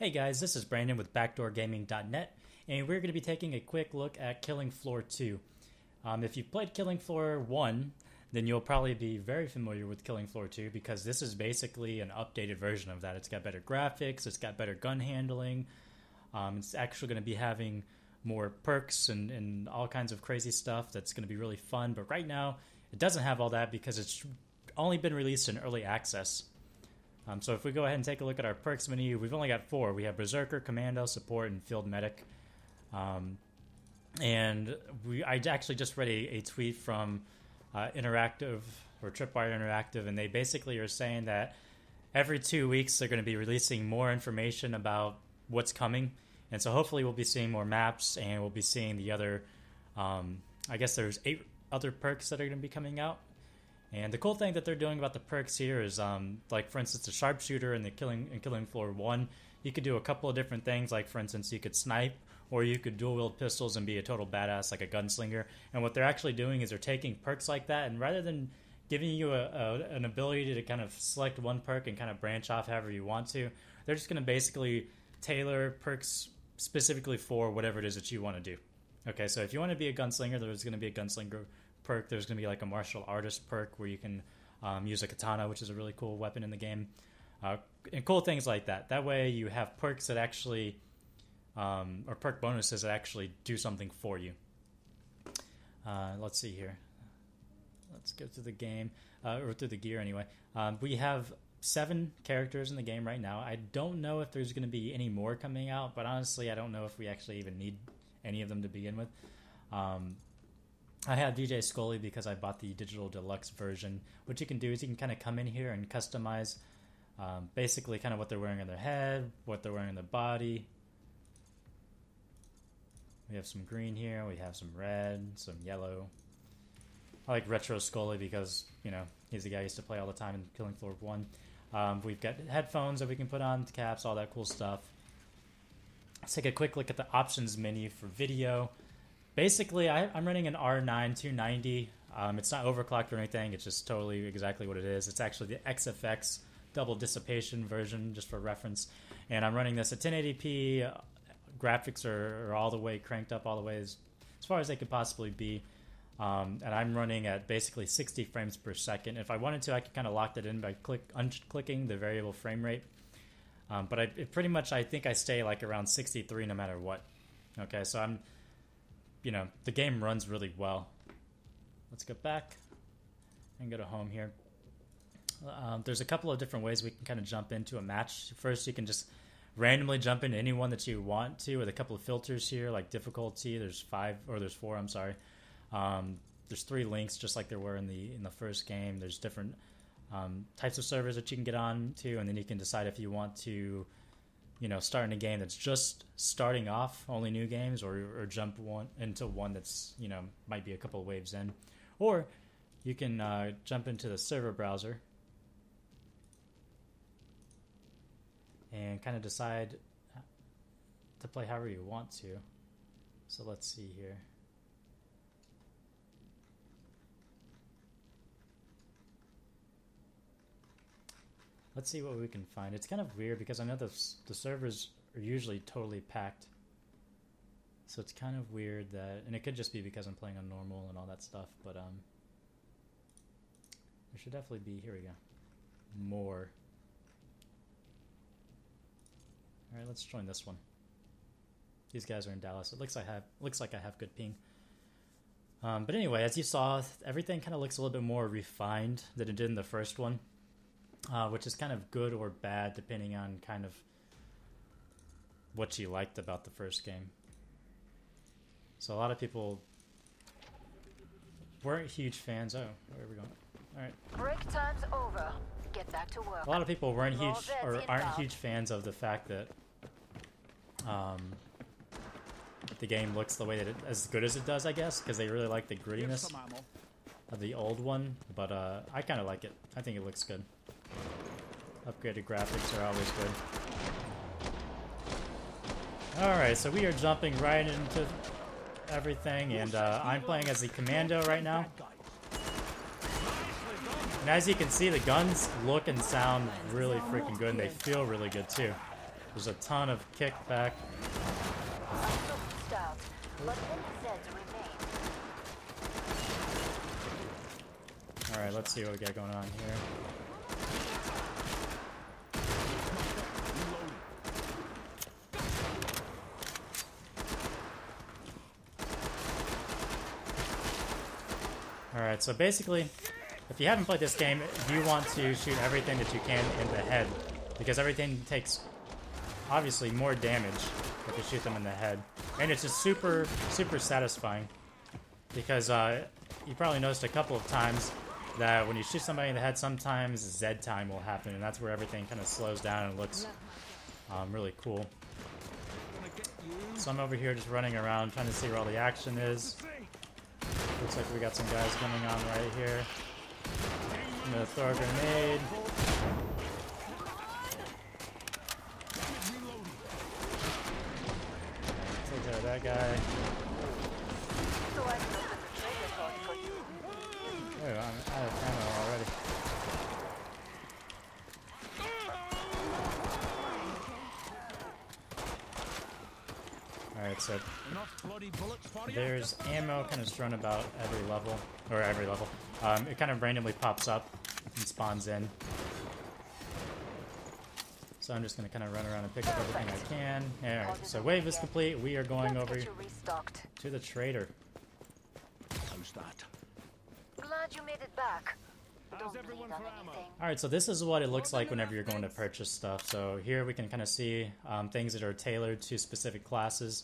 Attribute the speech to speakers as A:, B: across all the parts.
A: Hey guys, this is Brandon with BackdoorGaming.net, and we're going to be taking a quick look at Killing Floor 2. If you've played Killing Floor 1, then you'll probably be very familiar with Killing Floor 2 because this is basically an updated version of that. It's got better graphics, it's got better gun handling, it's actually going to be having more perks and all kinds of crazy stuff that's going to be really fun. But right now, it doesn't have all that because it's only been released in early access. So if we go ahead and take a look at our perks menu, we've only got 4. We have Berserker, Commando, Support, and Field Medic. I actually just read a tweet from Interactive, or Tripwire Interactive, and they basically are saying that every 2 weeks they're going to be releasing more information about what's coming. And so hopefully we'll be seeing more maps, and we'll be seeing the other, I guess there's 8 other perks that are going to be coming out. And the cool thing that they're doing about the perks here is, like, for instance, the Sharpshooter in Killing Floor 1, you could do a couple of different things. Like, for instance, you could snipe, or you could dual-wield pistols and be a total badass, like a gunslinger. And what they're actually doing is they're taking perks like that, and rather than giving you an ability to kind of select one perk and kind of branch off however you want to, they're just going to basically tailor perks specifically for whatever it is that you want to do. Okay, so if you want to be a gunslinger, there's going to be a gunslinger perk. There's going to be like a martial artist perk where you can use a katana, which is a really cool weapon in the game, and cool things like that. That way you have perks that actually, or perk bonuses that actually do something for you. Let's see here. Let's go through the game, or through the gear anyway. We have 7 characters in the game right now. I don't know if there's going to be any more coming out, but honestly, I don't know if we actually even need any of them to begin with. I have DJ Scully because I bought the digital deluxe version. What you can do is you can kind of come in here and customize basically kind of what they're wearing on their head, what they're wearing on their body. We have some green here, we have some red, some yellow. I like Retro Scully because, you know, he's the guy I used to play all the time in Killing Floor 1. We've got headphones that we can put on, caps, all that cool stuff. Let's take a quick look at the options menu for video. Basically, I'm running an R9 290. It's not overclocked or anything. It's just totally exactly what it is. It's actually the XFX double dissipation version, just for reference. And I'm running this at 1080p. Graphics are all the way cranked up, all the way as far as they could possibly be. And I'm running at basically 60 frames per second. If I wanted to, I could kind of lock that in by unclicking the variable frame rate. But I think I stay like around 63 no matter what. Okay, so the game runs really well. Let's go back and go to home here. There's a couple of different ways we can kind of jump into a match. First, you can just randomly jump into any one that you want to with a couple of filters here, like difficulty. There's 4, I'm sorry. There's 3 links, just like there were in the first game. There's different types of servers that you can get on to, and then you can decide if you want to start in a game that's just starting off, only new games, or jump into one that's, might be a couple of waves in. Or you can jump into the server browser and kind of decide to play however you want to. So let's see here. Let's see what we can find. It's kind of weird because I know the servers are usually totally packed. So it's kind of weird that, and it could just be because I'm playing on normal and all that stuff, but there should definitely be, here we go, more. Alright, let's join this one. These guys are in Dallas. It looks like I have good ping. But anyway, as you saw, everything kind of looks a little bit more refined than it did in the first one. Which is kind of good or bad depending on kind of what you liked about the first game. So a lot of people weren't huge fans. Oh, where are we going? All right.
B: Break time's over. Get back to work.
A: A lot of people weren't huge or aren't huge fans of the fact that the game looks the way that as good as it does, I guess, because they really like the grittiness of the old one. But I kind of like it. I think it looks good. Upgraded graphics are always good. Alright, so we are jumping right into everything, and I'm playing as the Commando right now. And as you can see, the guns look and sound really freaking good, and they feel really good too. There's a ton of kickback.
B: I'm looking stout, but many Zeds remain.
A: Alright, let's see what we got going on here. Alright, so basically, if you haven't played this game, you want to shoot everything that you can in the head, because everything takes, obviously, more damage if you shoot them in the head. And it's just super, super satisfying, because you probably noticed a couple of times that when you shoot somebody in the head, sometimes Z time will happen, and that's where everything kind of slows down and looks really cool. So I'm over here just running around, trying to see where all the action is. Looks like we got some guys coming on right here. I'm gonna throw a grenade. Take care of that guy.
B: So I can open the trigger thought for you.
A: Oh, I'm out of ammo already. Alright, so there's ammo kind of strewn about every level. It kind of randomly pops up and spawns in. So I'm just going to kind of run around and pick up everything I can. Alright, so wave is complete. We are going over to the trader.
C: How's that?
B: Glad you made it back. Don't bleed on anything.
A: Alright, so this is what it looks like whenever you're going to purchase stuff. So here we can kind of see things that are tailored to specific classes.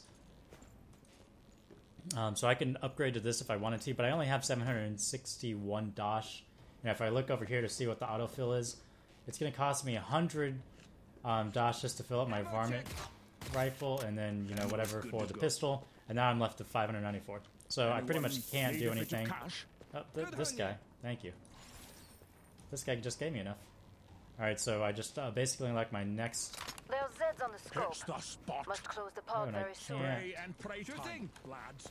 A: So I can upgrade to this if I wanted to, but I only have 761 Dosh. And if I look over here to see what the autofill is, it's going to cost me 100 Dosh just to fill up my varmint rifle, and then, you know, whatever for the pistol. And now I'm left with 594. So I pretty much can't do anything. Oh, this guy. Thank you. This guy just gave me enough. Alright, so I just basically like my next...
B: There's Zeds on the scope.
C: It's the spot.
B: Must close the pod
A: and I
B: very soon.
A: can't.
C: Pray and pray time, lads.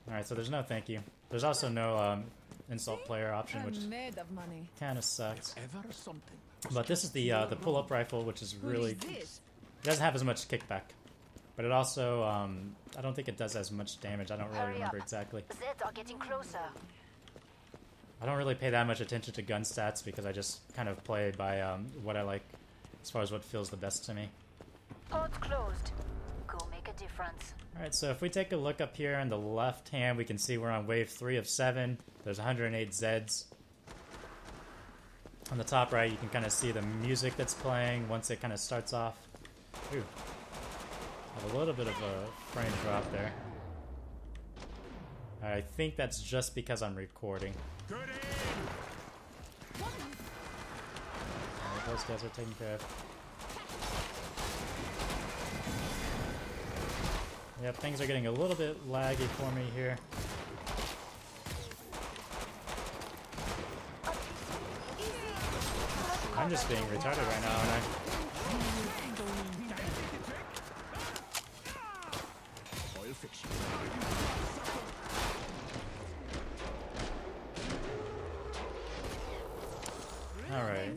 A: Alright, so there's no thank you. There's also no insult player option, which
D: I'm made of money.
A: kind of sucks.
C: Ever something.
A: But this is the pull-up rifle, which is really...
D: What is this?
A: It doesn't have as much kickback. But it also, I don't think it does as much damage. I don't really
B: Hurry
A: remember
B: up.
A: exactly.
B: Zeds are getting closer.
A: I don't really pay that much attention to gun stats because I just kind of play by what I like as far as what feels the best to me.
B: Pod's closed. Go make a difference.
A: Alright, so if we take a look up here on the left hand, we can see we're on wave 3 of 7. There's 108 Zeds. On the top right, you can kind of see the music that's playing once it kind of starts off. Ooh. Have a little bit of a frame drop there. I think that's just because I'm recording.
C: Good in.
A: Alright, those guys are taken care of. Yep, things are getting a little bit laggy for me here. I'm just being retarded right now, aren't I?
C: I'll fix you.
A: Alright.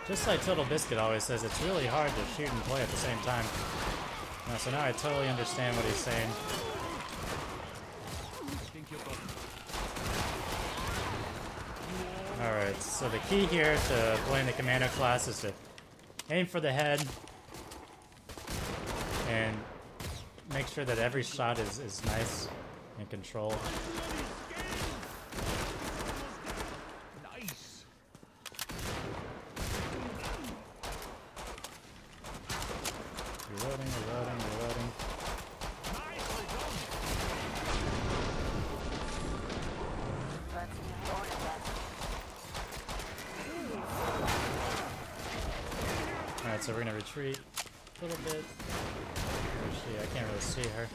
A: Just like Total Biscuit always says, it's really hard to shoot and play at the same time. So now I totally understand what he's saying. Alright, so the key here to playing the Commando class is to aim for the head and make sure that every shot is nice and controlled.
C: Nice.
A: Reloading.
B: That's nearly all of them.
A: Alright, so we're gonna retreat a little bit. Where is she? I can't really see her.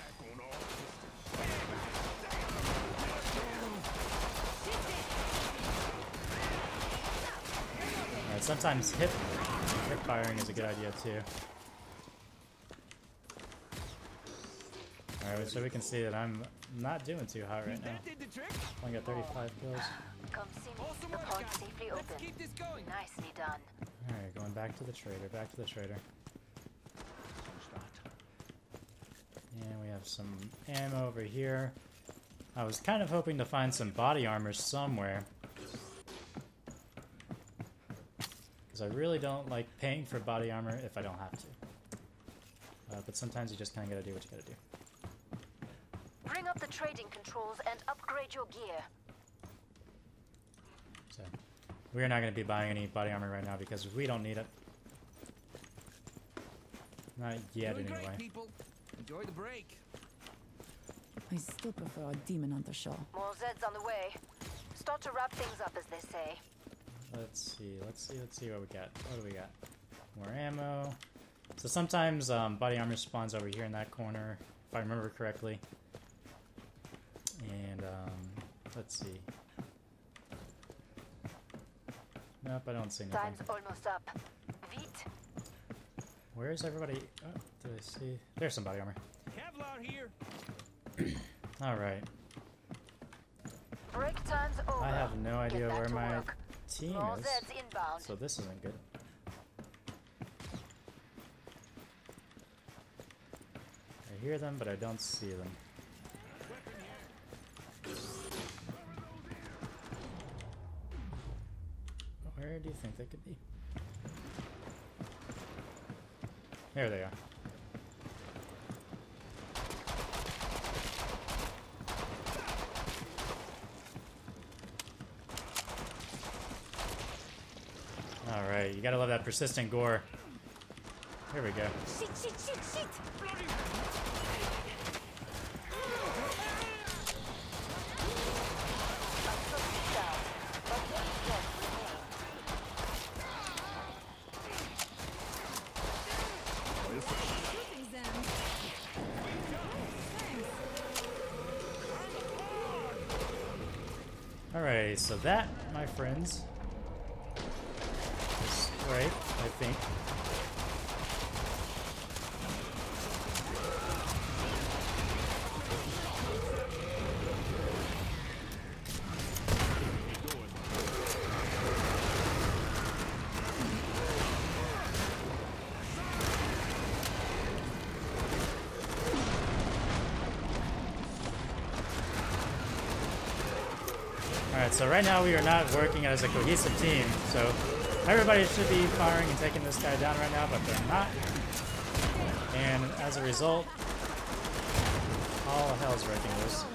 A: Alright, sometimes hip firing is a good idea too. Alright, so we can see that I'm not doing too hot right now. Only got 35 kills.
B: Come see me. The pod's safely open. Nicely done.
A: Alright, going back to the trader, And we have some ammo over here. I was kind of hoping to find some body armor somewhere. Because I really don't like paying for body armor if I don't have to. But sometimes you just kind of gotta do what you gotta do.
B: Bring up the trading controls and upgrade your gear.
A: So, we're not gonna be buying any body armor right now because we don't need it. Not yet,
C: Doing
A: anyway.
C: great, people. Enjoy the break.
D: I still prefer a demon hunter show.
B: More Zeds on the way. Start to wrap things up, as they say.
A: Let's see what we got. What do we got? More ammo. So sometimes body armor spawns over here in that corner, if I remember correctly. And let's see. Nope, I don't see anything.
B: Time's almost up. Vite.
A: Where is everybody? Oh, did I see? There's some body armor.
C: Kevlar here.
A: Alright.
B: Break time's over.
A: I have no idea
B: Get back
A: where
B: to
A: my
B: work.
A: team
B: More
A: is.
B: Zeds inbound.
A: So this isn't good. I hear them, but I don't see them. Where do you think they could be? There they are. Alright, you gotta love that persistent gore. Here we go.
B: Shit, shit, shit, shit!
A: Alright, so that, my friends, is right, I think. Alright, so right now we are not working as a cohesive team, so everybody should be firing and taking this guy down right now, but they're not. And as a result, all hell's breaking loose.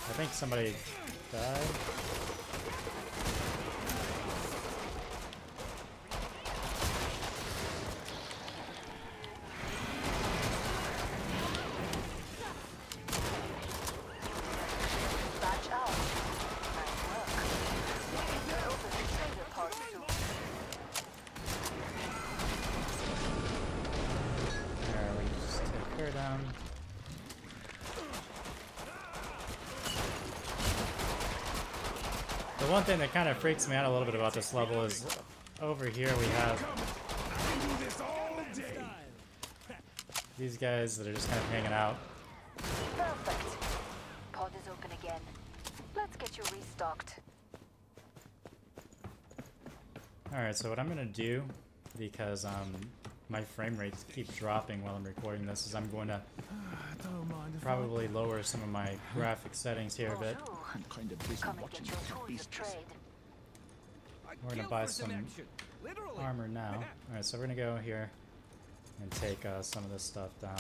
A: I think somebody died.
B: Batch out. Nice work. You're open to trader parts soon.
A: Alright, we just take her down. The one thing that kind of freaks me out a little bit about this level is over here we have these guys that are just kind of hanging out.
B: Perfect. Pod is open again. Let's get you restocked.
A: Alright, so what I'm gonna do, because my frame rates keep dropping while I'm recording this, is I'm going to
C: Don't mind if
A: probably lower some of my graphic settings here a bit.
B: Bonjour.
C: I'm kind of busy
B: Come and
C: watching
B: get your
C: the
B: tools of
C: beasts.
B: trade.
A: We're gonna buy some armor now. Alright, so we're gonna go here and take some of this stuff down.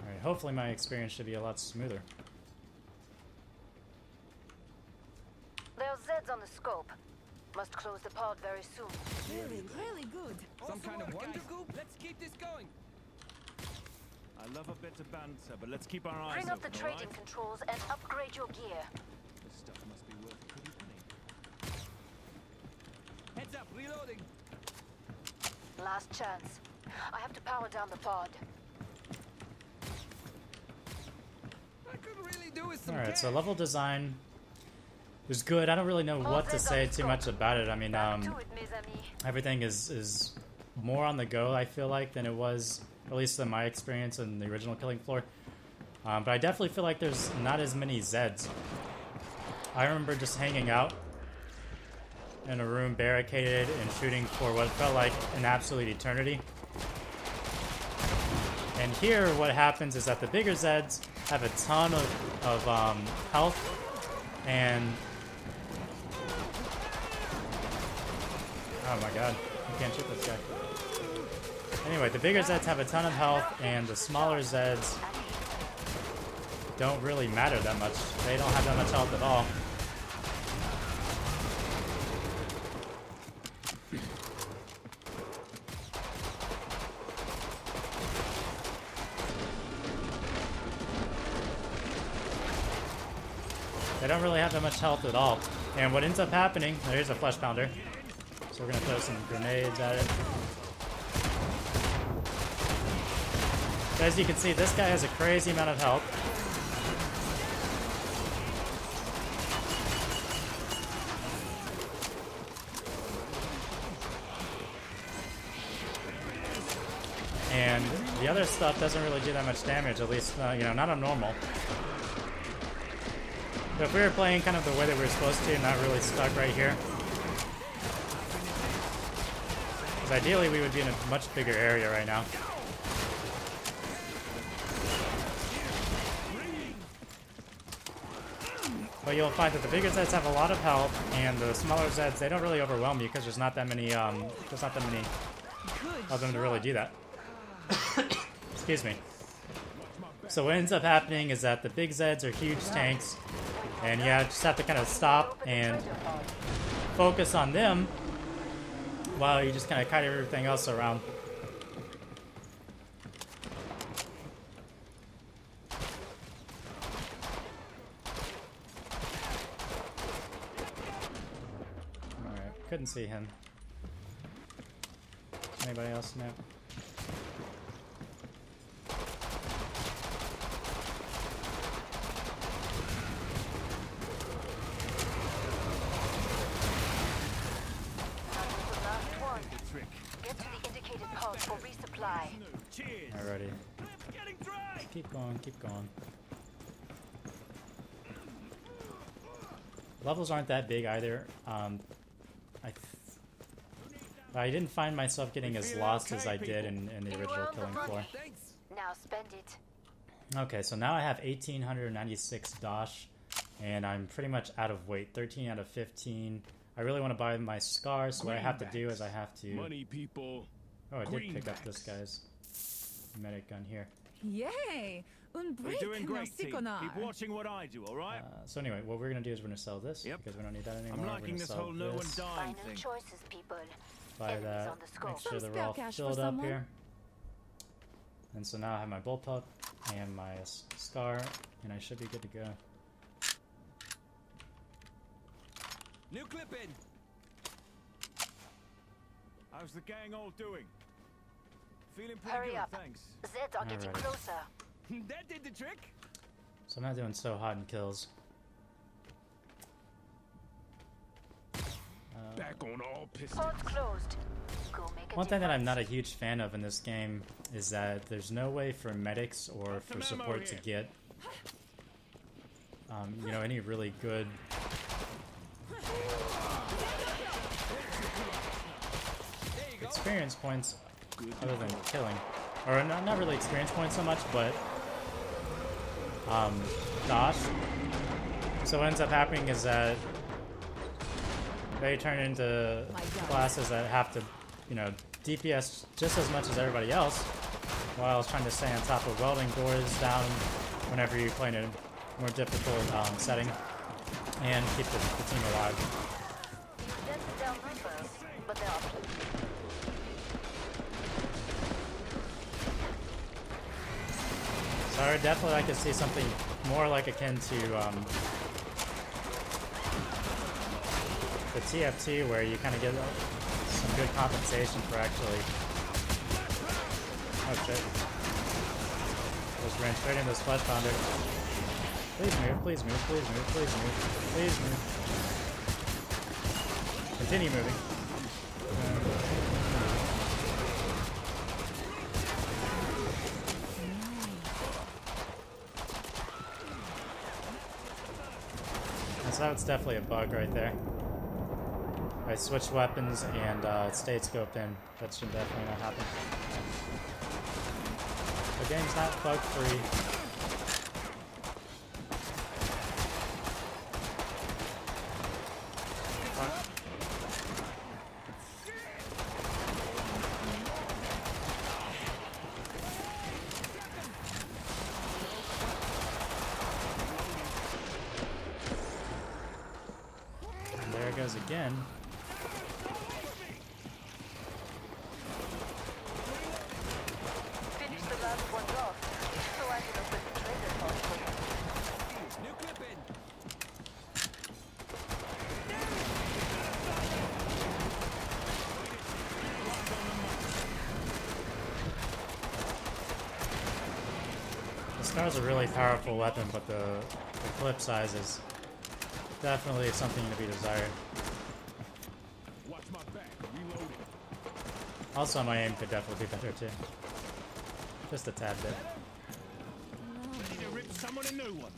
A: Alright, hopefully my experience should be a lot smoother.
B: There's Zeds on the scope. Must close the pod very soon.
D: Really, really good.
C: Some kind of wonder
E: goop. Let's keep this going. I love a bit of banter, but let's keep our eyes
B: Bring up the
E: open,
B: trading
E: alright?
B: controls and upgrade your gear.
E: This stuff must be worth a pretty penny. Heads up, reloading.
B: Last chance. I have to power down the pod.
C: I could really do with some
A: Alright, so
C: cash.
A: level design is good. I don't really know what to say too much about it. I mean,
B: Back to it, mes amis.
A: everything is more on the go, I feel like, than it was, at least in my experience in the original Killing Floor. But I definitely feel like there's not as many Zeds. I remember just hanging out in a room barricaded and shooting for what felt like an absolute eternity. And here what happens is that the bigger Zeds have a ton of health, and oh my god, you can't shoot this guy. Anyway, the bigger Zeds have a ton of health, and the smaller Zeds don't really matter that much. They don't have that much health at all. They don't really have that much health at all. And what ends up happening, there's a flesh pounder. So we're gonna throw some grenades at it. As you can see, this guy has a crazy amount of health. And the other stuff doesn't really do that much damage, at least, you know, not on normal. But if we were playing kind of the way that we were supposed to, not really stuck right here. Because ideally we would be in a much bigger area right now. But you'll find that the bigger Zeds have a lot of health, and the smaller Zeds, they don't really overwhelm you because there's not that many of them to really do that. Excuse me. So what ends up happening is that the big Zeds are huge tanks, and you just have to kind of stop and focus on them while you just kind of kite everything else around. Alright, couldn't see him. Anybody else know?
B: Get to the indicated pod for resupply.
E: Cheers.
A: Alrighty.
E: I'm getting dry.
A: Keep going, keep going. Levels aren't that big either. I didn't find myself getting as lost as I did in the original Killing Floor.
C: Thanks.
B: Now spend it.
A: Okay, so now I have 1,896 Dosh, and I'm pretty much out of weight. 13 out of 15. I really want to buy my scar, so what I have to do is I have to...
E: Money people.
A: Oh, I did pick up
E: Greenbacks.
A: this guy's medic gun here.
D: Yay! Un
E: We're
D: break
E: doing great, team.
D: Sikonar.
E: Keep watching what I do, all right?
A: So anyway, what we're going to do is we're going to sell this,
E: Yep.
A: because we don't need that anymore.
E: I'm
A: We're
E: liking
A: gonna
E: this
A: sell
E: whole no one
A: this,
E: dying
B: Final
E: thing.
B: choices, people.
A: buy
B: Enemies
A: that,
B: on the scope.
A: make sure
D: Some
A: that we're
D: spare
A: all
D: cash for
A: filled up
D: someone.
A: here. And so now I have my bullpup and my scar, and I should be good to go.
E: New clip in. How's the gang all doing? Feeling pretty
B: Hurry
E: good,
B: up.
E: thanks.
B: Zeds are getting
A: Alright.
B: closer.
E: That did the trick.
A: So I'm not doing so hot in kills.
E: Back on all pistons.
B: Pod's closed. Go make a
A: One thing that I'm not a
B: difference.
A: huge fan of in this game is that there's no way for medics or for
E: Some ammo
A: support to
E: here.
A: get, you know, any really good experience points other than killing. Or not really experience points so much, but Dosh. So what ends up happening is that they turn into classes that have to, you know, DPS just as much as everybody else, while trying to stay on top of welding doors down whenever you play in a more difficult setting, and keep the team alive.
B: These Zeds are down numbers, but there are plenty.
A: So I would definitely like to see something more like akin to the TFT, where you kind of get some good compensation for actually... Oh shit. Just ran straight into this flesh pounder. Please move, please move, please move, please move, please move. Continue moving. so that's definitely a bug right there. I switched weapons and stayed scoped in. That should definitely not happen. The game's not bug free. And there it goes again.
B: Finish the last one off, so I can open the trader vault for you.
E: New clip in.
A: The Scar's a really powerful weapon, but the clip size is definitely something to be desired.
E: Watch my back. Reloading.
A: Also, my aim could definitely be better too. Just a tad bit.
E: Ready to rip someone a new one.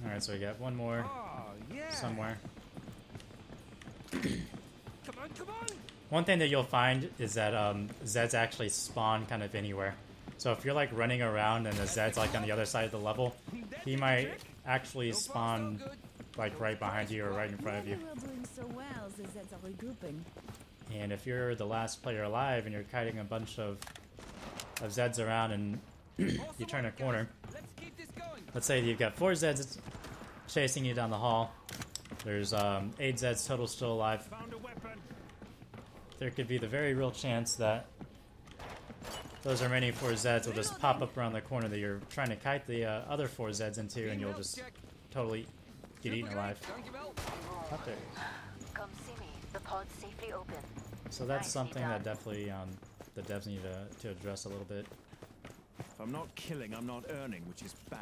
A: Alright, so we got one more
C: Oh, yeah.
A: somewhere.
C: Come on, come on.
A: One thing that you'll find is that Zeds actually spawn kind of anywhere. So if you're like running around and the Zed's like on the other side of the level, he might actually spawn like right behind you or right in front of you.
D: Maybe we're doing so well, the Zeds are regrouping.
A: And if you're the last player alive and you're kiting a bunch of Zeds around and you turn a corner,
C: Let's keep this going.
A: let's say you've got 4 Zeds chasing you down the hall. There's 8 Zeds total still alive.
E: Found a weapon.
A: There could be the very real chance that those remaining 4 Zeds will just pop up around the corner that you're trying to kite the other 4 Zeds into, and you'll just totally get eaten alive. Up there.
B: Come see me. The pod's safely open.
A: So that's
B: Nicely
A: something that
B: done.
A: definitely the devs need to address a little bit.
E: If I'm not killing, I'm not earning, which is bad.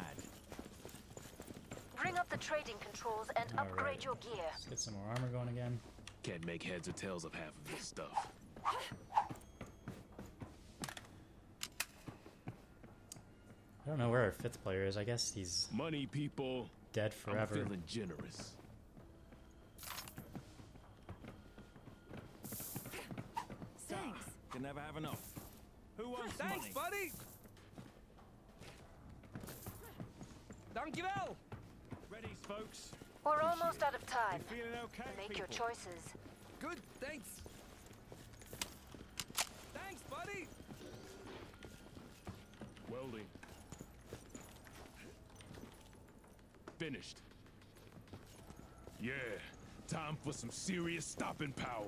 B: Bring up the trading controls and
A: Alright.
B: upgrade your gear.
A: Let's get some more armor going again.
E: Can't make heads or tails of half of this stuff.
A: I don't know where our 5th player is. I guess he's
E: Money, people.
A: dead forever.
E: I'm feeling generous.
D: Thanks.
E: Can never have enough. Who wants
C: Thanks,
E: money?
C: buddy. Dankjewel.
E: Ready, folks?
B: We're almost out of time.
E: You feeling okay,
B: Make your
E: people?
B: choices.
C: Good, thanks. Thanks, buddy.
E: Welding. Finished. Yeah, time for some serious stopping power.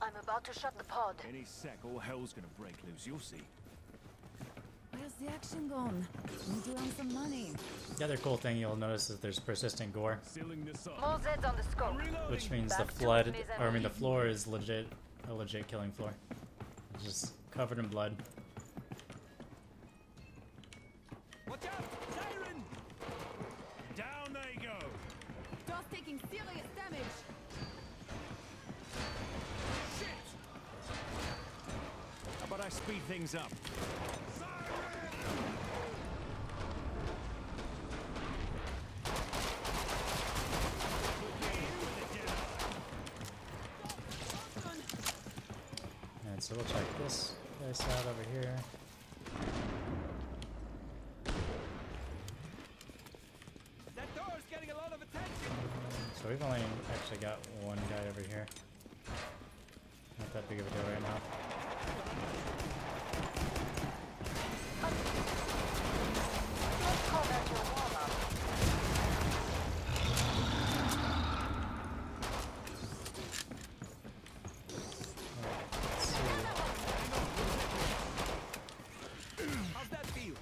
B: I'm about to shut the pod.
E: Any sec, all hell's gonna break loose. You'll see.
D: Where's the action gone? Need to earn some money.
A: The other cool thing you'll notice is there's persistent gore,
E: Sealing this up.
B: More Zeds on the scope.
A: which means the
B: Back to
A: flood,
B: mise en
A: or I mean the
B: place.
A: floor is a legit killing floor. It's just covered in blood.
C: Watch out, siren.
E: Down they go.
D: Door's taking serious damage.
E: How about I speed things up?
A: And so we'll check this place out over here.
C: That door's getting a lot of attention.
A: So we've only actually got one guy over here. Not that big of a deal right now.
B: Let's call that your warm-up.
A: Let's see.
C: How's that feel?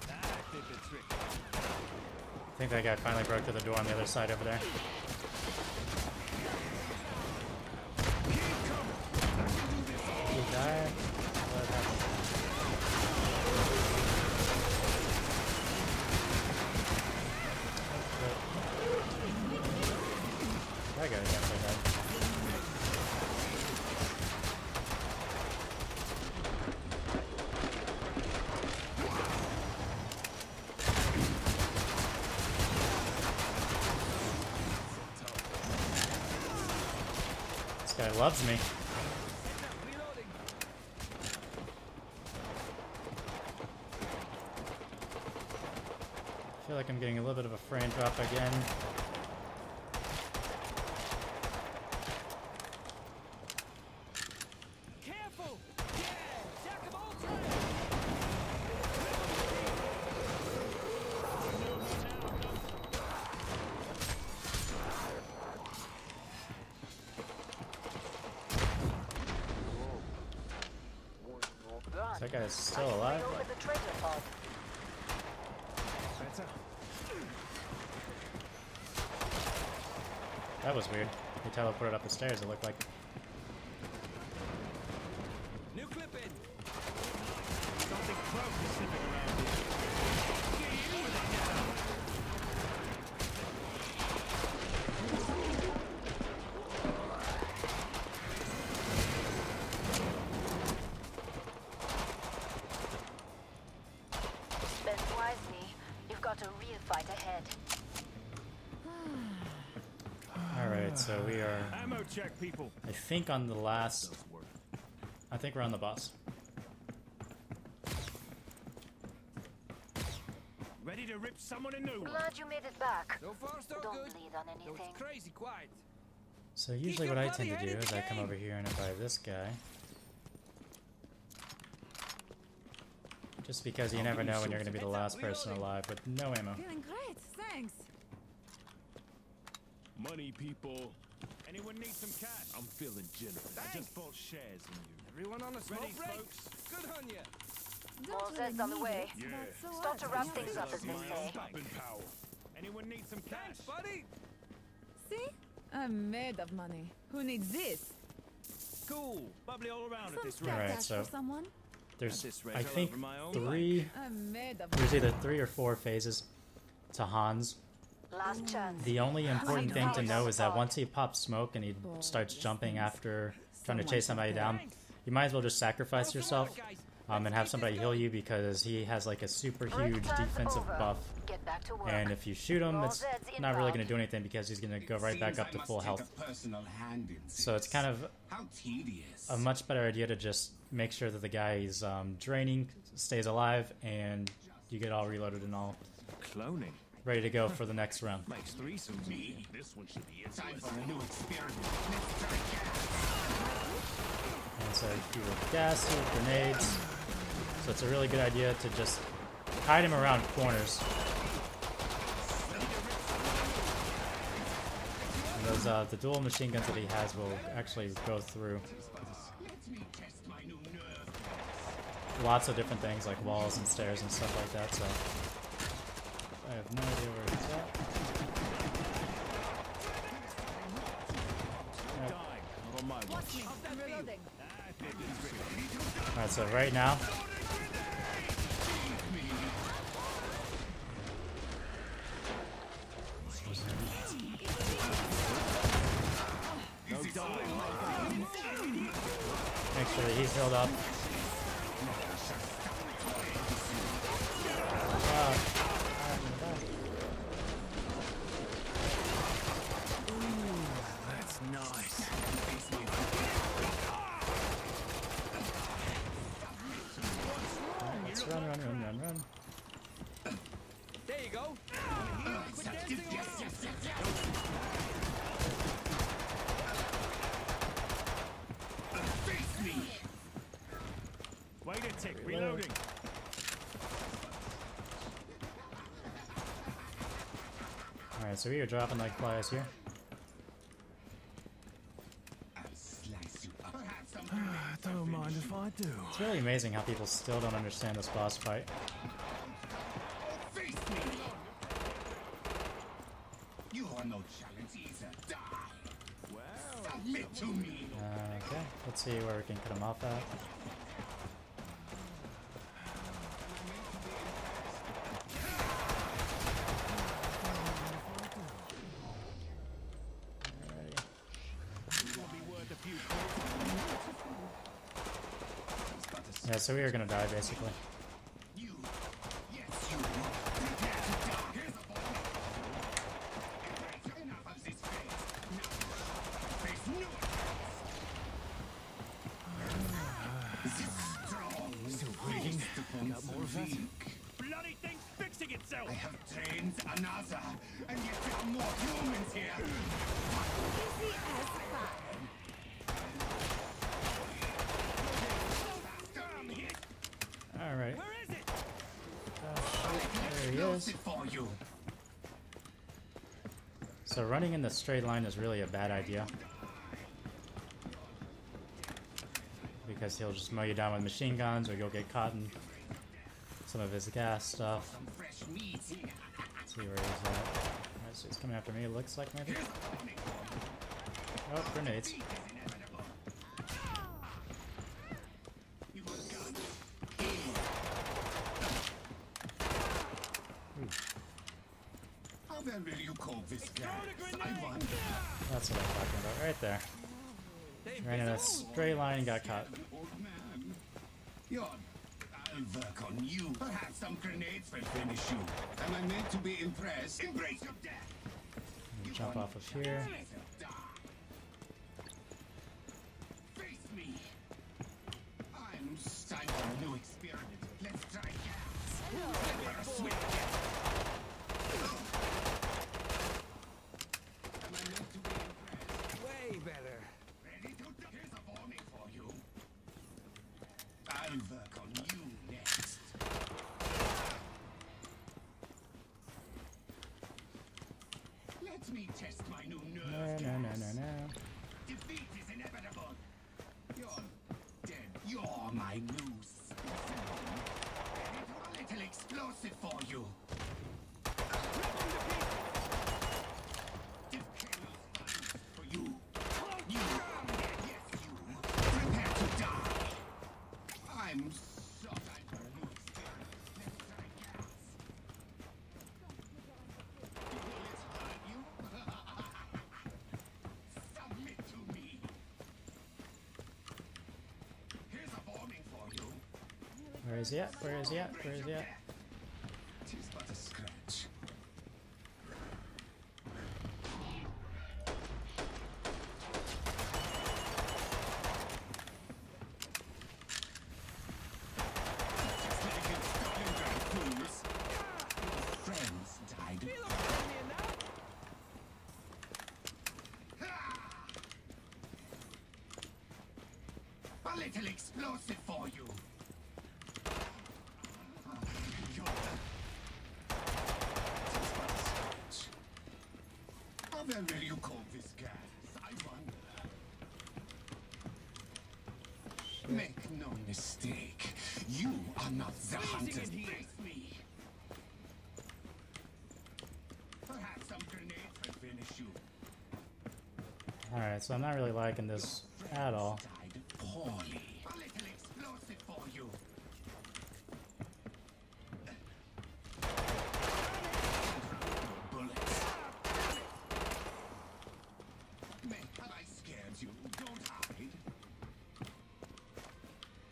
E: I did the trick.
A: I think that guy finally broke through the door on the other side over there. Did he die? What happened? guy loves me.
C: Heads up, reloading.
A: I feel like I'm getting a little bit of a frame drop again.
C: Careful! Yeah! Jack of all trades!
A: Is that guy still alive?
B: Reopen the treasure pod.
E: Better.
A: That was weird. He teleported up the stairs, it looked like.
C: New clip in!
E: Something broke is sniffing around here. Get you with it now.
B: Spend wisely. You've got a real fight ahead.
A: Alright, so we are,
E: Ammo check, people.
A: I think, on the last.
E: Those work.
A: I think we're on the boss.
E: Ready to rip someone a new one.
B: Glad you made it back.
C: So far, so
B: Don't
C: good.
B: bleed on
C: Though
B: anything.
C: it's crazy quiet.
A: So usually
C: your
A: what I
C: bloody
A: tend to
C: head
A: do
C: in
A: is
C: the
A: I come
C: game.
A: over here and I buy this guy. Just because you never know when you're going to be the last person alive with no ammo.
D: Feeling great, thanks.
E: Money, people. Anyone need some cash? I'm feeling generous. I just bought shares in you.
C: Everyone on a smoke
E: Ready,
C: break?
E: folks?
C: Good on ya.
B: More
D: Don't
B: Zeds on the
D: need
B: way.
D: it, but so
B: Start
D: what?
B: to wrap
D: Yeah.
B: things up, as they say.
E: Stopping power. Anyone need some cash?
C: Thanks, buddy.
D: See? I'm made of money. Who needs this?
E: Cool. Bubbly all around at
D: Some
E: this
D: spare
E: rate.
A: Alright,
D: cash
A: so-
D: for someone?
A: There's,
E: This rate
A: I
E: all
A: think,
E: over my own
D: I'm made of
A: there's either 3 or 4 phases to Hans.
B: Last chance.
A: The only important thing to know is that once he pops smoke and he starts jumping after trying to chase somebody down, you might as well just sacrifice yourself and have somebody heal you because he has like a super
B: Break
A: huge
B: time's
A: defensive
B: over.
A: buff.
B: Get back to work.
A: And if you shoot him,
B: More
A: it's
B: Zeds
A: not really
B: inbound.
A: going to do anything because he's going to go right back up to full health. So it's kind of
F: How tedious.
A: a much better idea to just make sure that the guy is draining, stays alive, and you get all reloaded and all
E: Cloning
A: ready to go for the next round.
E: makes threesomes.
F: Me?
E: This one should be it.
F: Time for a new experiment.
A: And so you with gas, you with grenades. So it's a really good idea to just hide him around corners. And those the dual machine guns that he has will actually go through
F: Let me test my new nerve.
A: lots of different things like walls and stairs and stuff like that. So I have no idea where he's at.
E: Die. Not on my watch.
D: Watch me. I'm reloading.
A: Alright, so right now, make sure that he's healed up.
E: That's nice.
A: Let's run.
C: There you go. Quit dancing around.
F: Face me.
E: Wait a tick. Reloading.
A: Alright, so we are dropping like flies here.
F: I'll slice you up. Perhaps some
E: Don't mind if I do.
A: It's really amazing how people still don't understand this boss fight.
F: face me. You are no challenge either. Die.
E: Well,
F: Submit to me.
A: Okay, let's see where we can cut him off at.
E: it'll be worth a few points.
A: Yeah, so we are gonna die basically.
F: You. Yes, you. Prepare to die. Here's a ball. Right, enough of this face. Now, face new. weak.
C: Bloody thing's fixing itself!
F: I have trained another, and yet there are more humans here.
D: Easy as pie.
C: Damn hit!
A: All right.
C: Where is it?
A: There he
F: Close
A: is.
F: it for you.
A: So running in the straight line is really a bad idea. Because he'll just mow you down with machine guns, or you'll get caught in some of his gas stuff.
F: Some fresh meat here.
A: Let's see where he's at. Alright, so he's coming after me, it looks like maybe. Oh, grenades.
F: You want guns? How well will you cope this gas? I wonder.
A: That's what I'm talking about, right there. Ran in a straight line and got caught.
F: Old man. Yon, I'll work on you. Perhaps some grenades will finish you. Am I meant to be impressed? Embrace your death.
A: Jump off of here.
F: Face me. I'm time for a new experiment. Let's try gas. For a sweet gas. Am I meant to be impressed?
C: Way better.
F: Ready to die? Here's a warning for you. I'll work on you next. Let me test my new nerve gas.
A: No.
F: Defeat is inevitable. You're dead. You're my new specimen. Ready to a little explosive for you. Volcano's finest for you. You. Yes, you. Prepare to die. I'm so time for a new experiment. Let's try gas. Will it hurt you? Submit to me. Here's a warning for you.
A: Where is he at? Where is he at? Where is he at?
F: Tis but a scratch. Just like in Stalingrad, fools. Your friends died.
C: Feel around me now?
F: A little explosive for you. You're tis but a scratch. How well will you cope this gas? I wonder. Make no mistake. You are not the hunter.
C: in here.
F: Face me. Perhaps some grenades will finish you.
A: Alright, so I'm not really liking this at all.
F: Died poorly. A little explosive for you. Bullets. Have I scared you? Don't hide.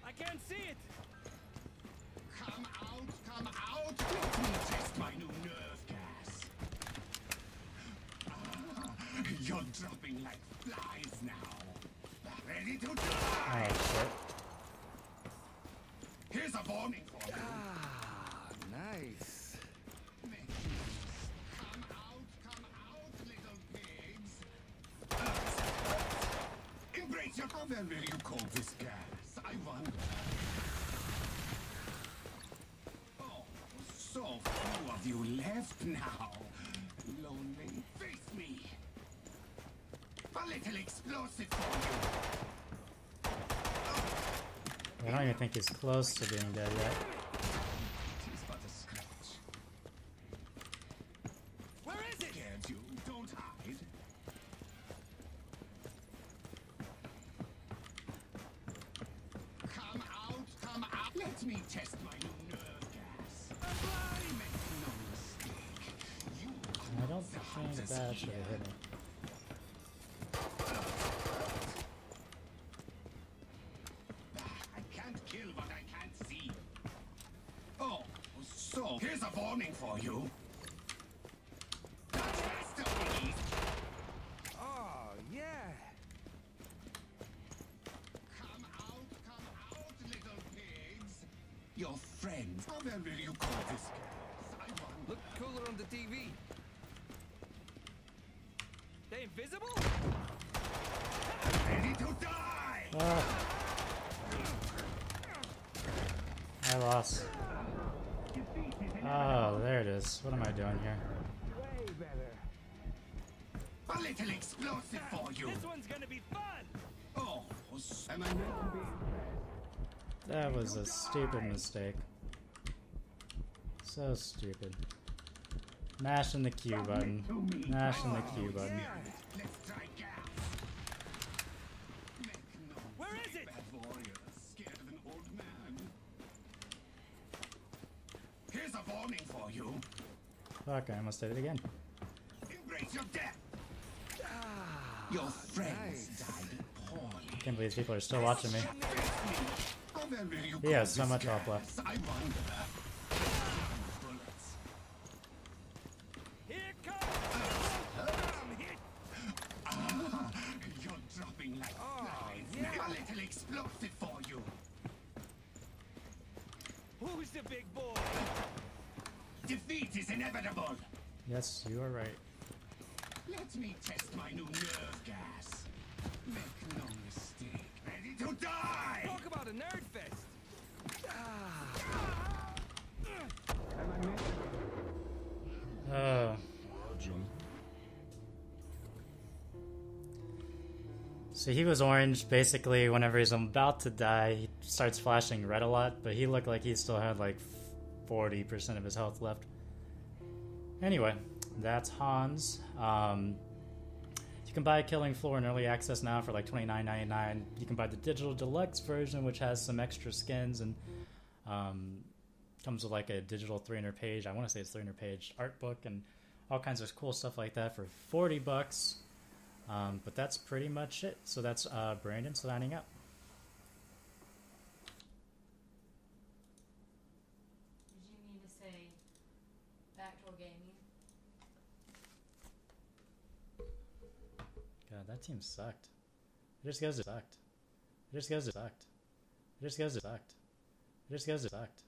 C: I can't see it!
F: Come out, come out. Let me test my new nerve gas. You're dropping like flies now. Ready to die?
A: Oh shit.
F: Here's a warning for you.
C: Ah, nice.
F: Come out, little pigs. Embrace your... How well will you cope this gas? I wonder. Oh, so few of you left now. Lonely. Face me. A little explosive for you.
A: I don't even think he's close to being dead yet.
F: It is but a scratch.
C: Where is it?
F: Scared you? Don't hide. Come out. Let me test my new nerve gas. Make no mistake. You
A: I don't think that should have hit me.
F: I can't kill what I can't see. Oh, so here's a warning for you. Touch faster, please.
C: Oh, yeah.
F: Come out, little pigs. Your friends. How then will you call this? I wonder.
C: Look cooler on the TV. They invisible?
F: Ready to die!
A: I lost. Oh, there it is. What am I doing here?
C: Way better.
F: A little explosive for you.
C: This one's gonna be fun.
F: Oh, am I meant to be?
A: That was a stupid mistake. So stupid. Mashing the Q button. Mashing the Q button.
F: Let's try gas. Make no
C: Where is it?
F: bad warrior, scared of an old man. Here's a warning for you.
A: Fuck, I almost did it again.
F: Embrace your death. Your friends died poorly.
A: Can't believe people are still watching me.
F: How then will you
A: He has
F: call
A: so
F: this
A: much health
F: gas?
A: left.
F: I wonder. Bullets.
C: Here comes. I'm hit.
F: You're dropping like flies.
C: yeah.
F: A little explosive for you.
C: Who's the big boy?
F: Defeat is inevitable.
A: Yes, you are right.
F: Let me test my new nerve gas. Make no mistake. Ready to die!
C: Talk about a nerd fest.
A: Oh. So he was orange basically whenever he's about to die. He starts flashing red a lot, but he looked like he still had like 40% of his health left. Anyway, that's Hans. You can buy Killing Floor in early access now for like $29.99. You can buy the digital deluxe version, which has some extra skins and comes with like a digital 300-page, I want to say it's 300-page art book and all kinds of cool stuff like that for $40. But that's pretty much it. So that's Brandon signing up.
G: Did you mean to say Backdoor Gaming?
A: God, that team sucked. It just goes to sucked. It just goes to sucked. It just goes to sucked. It just goes to sucked.